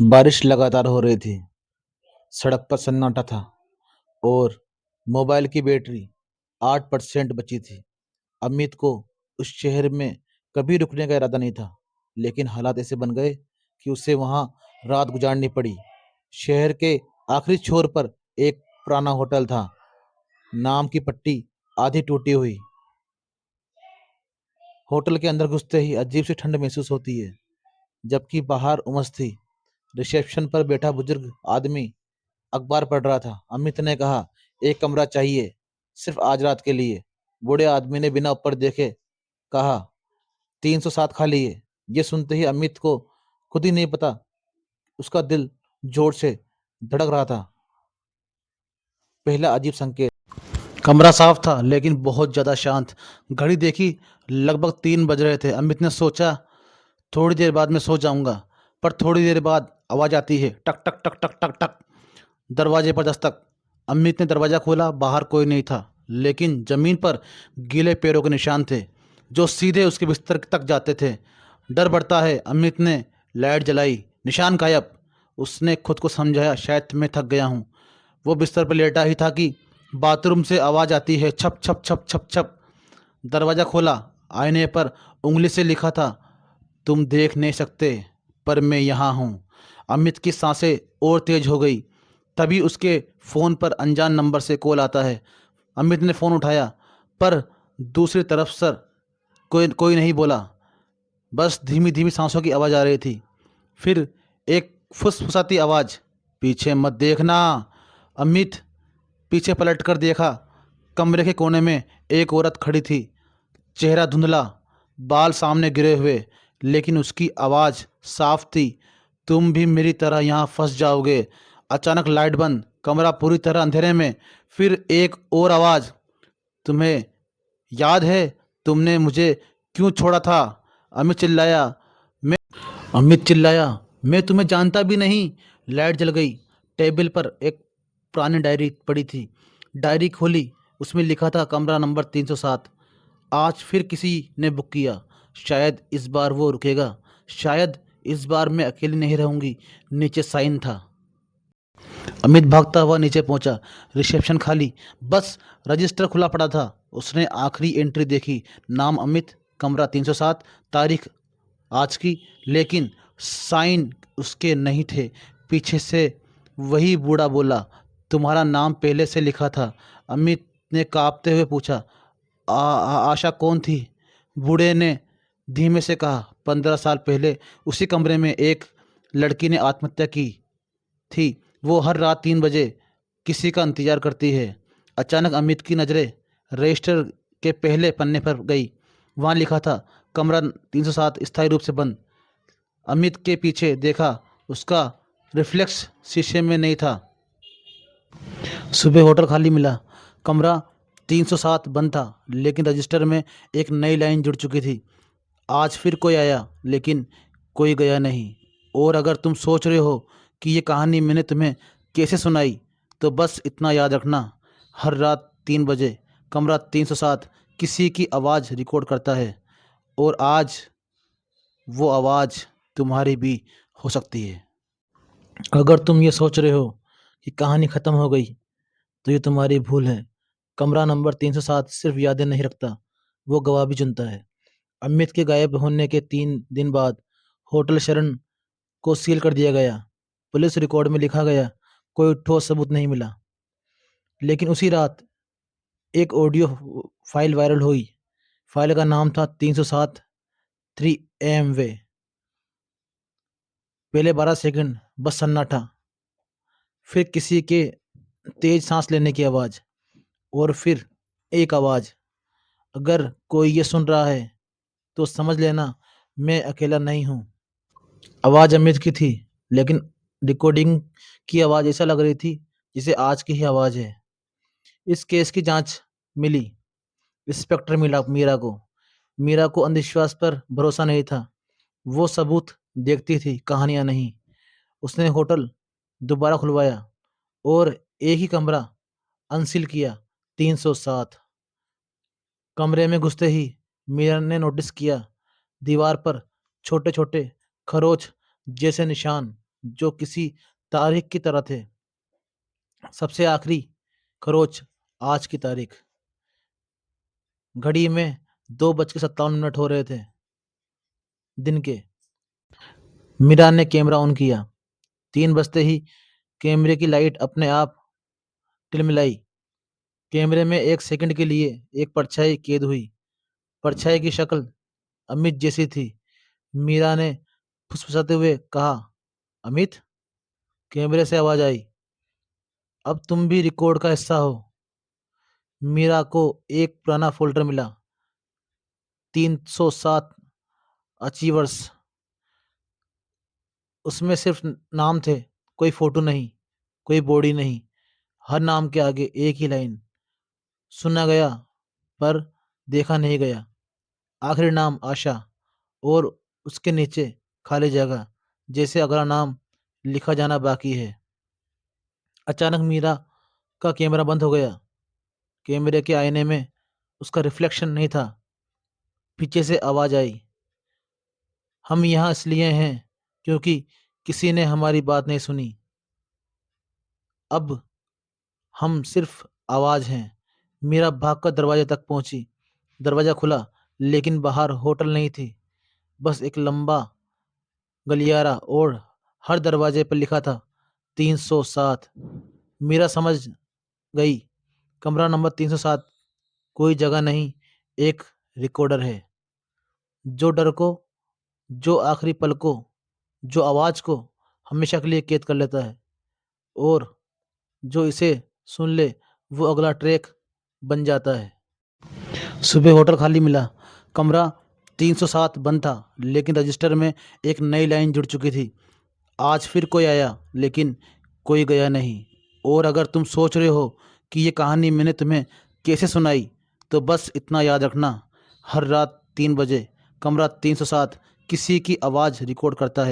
बारिश लगातार हो रही थी। सड़क पर सन्नाटा था और मोबाइल की बैटरी 8% बची थी। अमित को उस शहर में कभी रुकने का इरादा नहीं था, लेकिन हालात ऐसे बन गए कि उसे वहां रात गुजारनी पड़ी। शहर के आखिरी छोर पर एक पुराना होटल था। नाम की पट्टी आधी टूटी हुई। होटल के अंदर घुसते ही अजीब सी ठंड महसूस होती है, जबकि बाहर उमस थी। रिसेप्शन पर बैठा बुजुर्ग आदमी अखबार पढ़ रहा था। अमित ने कहा, एक कमरा चाहिए, सिर्फ आज रात के लिए। बूढ़े आदमी ने बिना ऊपर देखे कहा, 307 खाली है। ये सुनते ही अमित को खुद ही नहीं पता, उसका दिल जोर से धड़क रहा था। पहला अजीब संकेत। कमरा साफ था लेकिन बहुत ज्यादा शांत। घड़ी देखी, लगभग 3 बज रहे थे। अमित ने सोचा, थोड़ी देर बाद मैं सो जाऊंगा। पर थोड़ी देर बाद आवाज आती है, टक टक टक टक टक टक। दरवाजे पर दस्तक। अमित ने दरवाजा खोला। बाहर कोई नहीं था, लेकिन जमीन पर गीले पैरों के निशान थे, जो सीधे उसके बिस्तर तक जाते थे। डर बढ़ता है। अमित ने लाइट जलाई। निशान गायब। उसने खुद को समझाया, शायद मैं थक गया हूँ। वो बिस्तर पर लेटा ही था कि बाथरूम से आवाज आती है, छप छप छप छप छप। दरवाजा खोला। आईने पर उंगली से लिखा था, तुम देख नहीं सकते पर मैं यहाँ हूँ। अमित की सांसें और तेज हो गई। तभी उसके फ़ोन पर अनजान नंबर से कॉल आता है। अमित ने फ़ोन उठाया, पर दूसरी तरफ सर कोई कोई नहीं बोला। बस धीमी धीमी सांसों की आवाज़ आ रही थी। फिर एक फुसफुसाती आवाज़, पीछे मत देखना। अमित पीछे पलट कर देखा। कमरे के कोने में एक औरत खड़ी थी। चेहरा धुंधला, बाल सामने गिरे हुए, लेकिन उसकी आवाज़ साफ थी, तुम भी मेरी तरह यहाँ फंस जाओगे। अचानक लाइट बंद, कमरा पूरी तरह अंधेरे में। फिर एक और आवाज़, तुम्हें याद है तुमने मुझे क्यों छोड़ा था? अमित चिल्लाया। मैं अमित चिल्लाया, मैं तुम्हें जानता भी नहीं। लाइट जल गई। टेबल पर एक पुरानी डायरी पड़ी थी। डायरी खोली। उसमें लिखा था, कमरा नंबर 307। आज फिर किसी ने बुक किया। शायद इस बार वो रुकेगा। शायद इस बार मैं अकेली नहीं रहूंगी। नीचे साइन था। अमित भागता हुआ नीचे पहुंचा। रिसेप्शन खाली, बस रजिस्टर खुला पड़ा था। उसने आखिरी एंट्री देखी, नाम अमित, कमरा 307, तारीख आज की, लेकिन साइन उसके नहीं थे। पीछे से वही बूढ़ा बोला, तुम्हारा नाम पहले से लिखा था। अमित ने कांपते हुए पूछा, आशा कौन थी? बूढ़े ने धीमे से कहा, 15 साल पहले उसी कमरे में एक लड़की ने आत्महत्या की थी। वो हर रात 3 बजे किसी का इंतजार करती है। अचानक अमित की नज़रें रजिस्टर के पहले पन्ने पर गई। वहाँ लिखा था, कमरा 307 स्थायी रूप से बंद। अमित के पीछे देखा, उसका रिफ्लेक्स शीशे में नहीं था। सुबह होटल खाली मिला। कमरा 307 बंद था, लेकिन रजिस्टर में एक नई लाइन जुड़ चुकी थी, आज फिर कोई आया लेकिन कोई गया नहीं। और अगर तुम सोच रहे हो कि ये कहानी मैंने तुम्हें कैसे सुनाई, तो बस इतना याद रखना, हर रात 3 बजे कमरा 307 किसी की आवाज़ रिकॉर्ड करता है, और आज वो आवाज़ तुम्हारी भी हो सकती है। अगर तुम ये सोच रहे हो कि कहानी ख़त्म हो गई, तो ये तुम्हारी भूल है। कमरा नंबर 307 सिर्फ यादें नहीं रखता, वो गवाह भी चुनता है। अमित के गायब होने के 3 दिन बाद होटल शरण को सील कर दिया गया। पुलिस रिकॉर्ड में लिखा गया, कोई ठोस सबूत नहीं मिला। लेकिन उसी रात एक ऑडियो फाइल वायरल हुई। फाइल का नाम था 307 3 AM वे। पहले 12 सेकंड बस सन्नाटा, फिर किसी के तेज सांस लेने की आवाज़, और फिर एक आवाज़, अगर कोई ये सुन रहा है तो समझ लेना, मैं अकेला नहीं हूँ। आवाज़ अमित की थी, लेकिन रिकॉर्डिंग की आवाज़ ऐसा लग रही थी जैसे आज की ही आवाज़ है। इस केस की जांच मिली। इंस्पेक्टर मिला मीरा को। मीरा को अंधविश्वास पर भरोसा नहीं था। वो सबूत देखती थी, कहानियां नहीं। उसने होटल दोबारा खुलवाया और एक ही कमरा अनसील किया, 307। कमरे में घुसते ही मीरा ने नोटिस किया, दीवार पर छोटे छोटे खरोच जैसे निशान, जो किसी तारीख की तरह थे। सबसे आखिरी खरोच, आज की तारीख। घड़ी में 2:57 हो रहे थे दिन के। मीरा ने कैमरा ऑन किया। 3 बजते ही कैमरे की लाइट अपने आप टिलमिलाई। कैमरे में एक सेकंड के लिए एक परछाई कैद हुई। परछाई की शक्ल अमित जैसी थी। मीरा ने फुसफुसाते हुए कहा, अमित। कैमरे से आवाज आई, अब तुम भी रिकॉर्ड का हिस्सा हो। मीरा को एक पुराना फोल्डर मिला। 307 अचीवर्स। उसमें सिर्फ नाम थे, कोई फोटो नहीं, कोई बॉडी नहीं। हर नाम के आगे एक ही लाइन, सुना गया पर देखा नहीं गया। आखिरी नाम आशा, और उसके नीचे खाली जगह, जैसे अगला नाम लिखा जाना बाकी है। अचानक मीरा का कैमरा बंद हो गया। कैमरे के आईने में उसका रिफ्लेक्शन नहीं था। पीछे से आवाज आई, हम यहाँ इसलिए हैं क्योंकि किसी ने हमारी बात नहीं सुनी। अब हम सिर्फ आवाज हैं। मीरा भागकर दरवाजे तक पहुंची। दरवाजा खुला, लेकिन बाहर होटल नहीं थी, बस एक लंबा गलियारा, और हर दरवाजे पर लिखा था 307। मीरा समझ गई, कमरा नंबर 307 कोई जगह नहीं, एक रिकॉर्डर है। जो डर को, जो आखिरी पल को, जो आवाज को हमेशा के लिए कैद कर लेता है, और जो इसे सुन ले वो अगला ट्रैक बन जाता है। सुबह होटल खाली मिला। कमरा 307 बंद था, लेकिन रजिस्टर में एक नई लाइन जुड़ चुकी थी। आज फिर कोई आया, लेकिन कोई गया नहीं। और अगर तुम सोच रहे हो कि ये कहानी मैंने तुम्हें कैसे सुनाई, तो बस इतना याद रखना, हर रात 3 बजे कमरा 307 किसी की आवाज़ रिकॉर्ड करता है।